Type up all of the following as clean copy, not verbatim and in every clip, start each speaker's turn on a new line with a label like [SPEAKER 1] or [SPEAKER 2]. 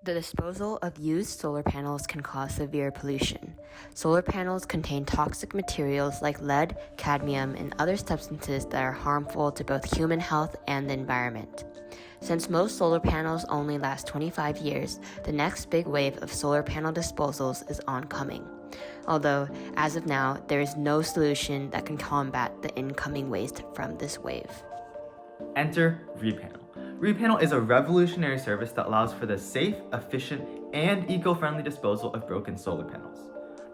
[SPEAKER 1] The disposal of used solar panels can cause severe pollution. Solar panels contain toxic materials like lead, cadmium, and other substances that are harmful to both human health and the environment. Since most solar panels only last 25 years, the next big wave of solar panel disposals is oncoming. Although, as of now, there is no solution that can combat the incoming waste from this wave.
[SPEAKER 2] Enter RePanel. RePanel is a revolutionary service that allows for the safe, efficient, and eco-friendly disposal of broken solar panels.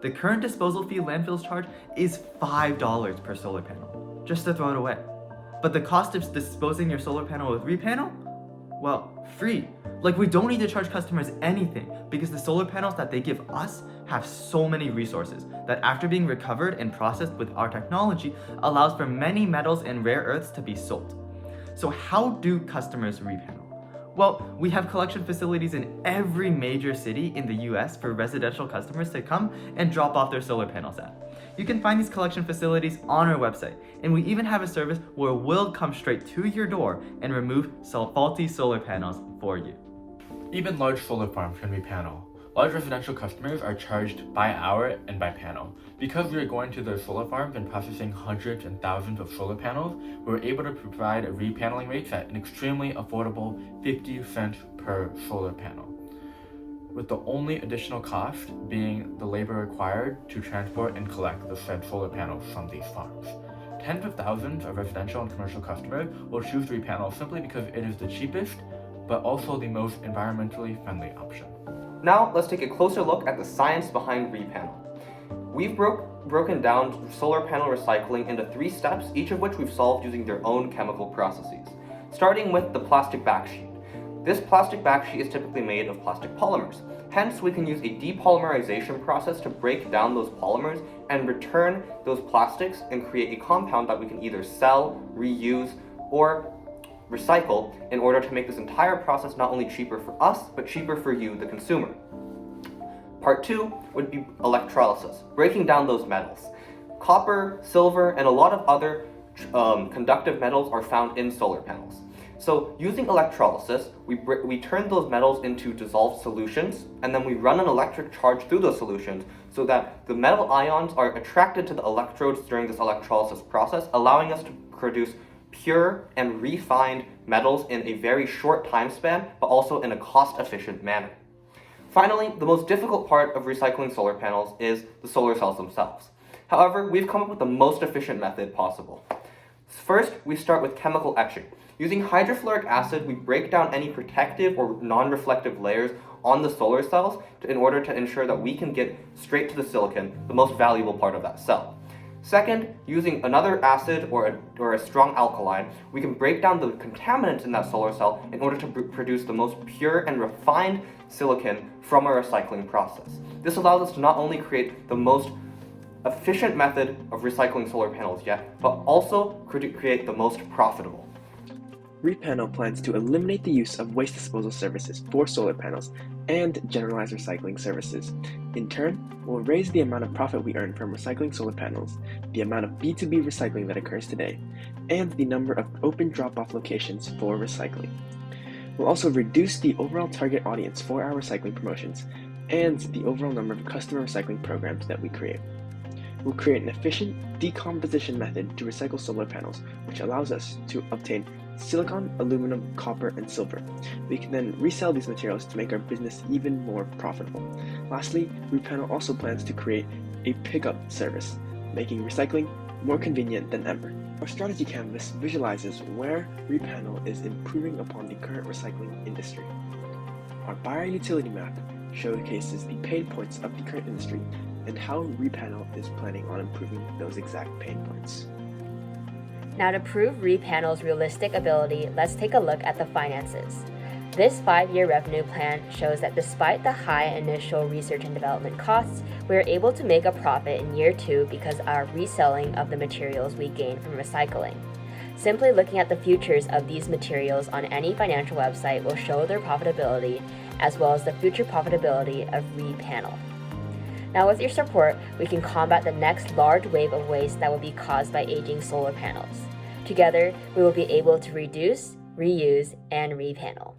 [SPEAKER 2] The current disposal fee landfills charge is $5 per solar panel, just to throw it away. But the cost of disposing your solar panel with RePanel? Well, free. Like, we don't need to charge customers anything because the solar panels that they give us have so many resources that after being recovered and processed with our technology allows for many metals and rare earths to be sold. So how do customers RePanel? Well, we have collection facilities in every major city in the US for residential customers to come and drop off their solar panels at. You can find these collection facilities on our website, and we even have a service where we'll come straight to your door and remove faulty solar panels for you.
[SPEAKER 3] Even large solar farms can RePanel. Large residential customers are charged by hour and by panel. Because we are going to their solar farms and processing hundreds and thousands of solar panels, we're able to provide repaneling rates at an extremely affordable 50 cents per solar panel, with the only additional cost being the labor required to transport and collect the said solar panels from these farms. Tens of thousands of residential and commercial customers will choose RePanel simply because it is the cheapest, but also the most environmentally friendly option.
[SPEAKER 4] Now, let's take a closer look at the science behind RePanel. We've broken down solar panel recycling into 3 steps, each of which we've solved using their own chemical processes. Starting with the plastic backsheet. This plastic backsheet is typically made of plastic polymers. Hence, we can use a depolymerization process to break down those polymers and return those plastics and create a compound that we can either sell, reuse, or recycle in order to make this entire process not only cheaper for us, but cheaper for you, the consumer. Part 2 would be electrolysis, breaking down those metals. Copper, silver, and a lot of other conductive metals are found in solar panels. So using electrolysis, we turn those metals into dissolved solutions, and then we run an electric charge through those solutions so that the metal ions are attracted to the electrodes during this electrolysis process, allowing us to produce pure and refined metals in a very short time span, but also in a cost-efficient manner. Finally, the most difficult part of recycling solar panels is the solar cells themselves. However, we've come up with the most efficient method possible. First, we start with chemical etching. Using hydrofluoric acid, we break down any protective or non-reflective layers on the solar cells in order to ensure that we can get straight to the silicon, the most valuable part of that cell. Second, using another acid or a strong alkaline, we can break down the contaminants in that solar cell in order to produce the most pure and refined silicon from our recycling process. This allows us to not only create the most efficient method of recycling solar panels yet, but also create the most profitable.
[SPEAKER 5] RePanel plans to eliminate the use of waste disposal services for solar panels and generalize recycling services. In turn, we'll raise the amount of profit we earn from recycling solar panels, the amount of B2B recycling that occurs today, and the number of open drop-off locations for recycling. We'll also reduce the overall target audience for our recycling promotions and the overall number of customer recycling programs that we create. We'll create an efficient decomposition method to recycle solar panels, which allows us to obtain silicon, aluminum, copper, and silver. We can then resell these materials to make our business even more profitable. Lastly, RePanel also plans to create a pickup service, making recycling more convenient than ever. Our strategy canvas visualizes where RePanel is improving upon the current recycling industry. Our buyer utility map showcases the pain points of the current industry and how RePanel is planning on improving those exact pain points.
[SPEAKER 1] Now, to prove RePanel's realistic ability, let's take a look at the finances. This 5-year revenue plan shows that despite the high initial research and development costs, we are able to make a profit in year 2 because of our reselling of the materials we gain from recycling. Simply looking at the futures of these materials on any financial website will show their profitability, as well as the future profitability of RePanel. Now, with your support, we can combat the next large wave of waste that will be caused by aging solar panels. Together, we will be able to reduce, reuse, and RePanel.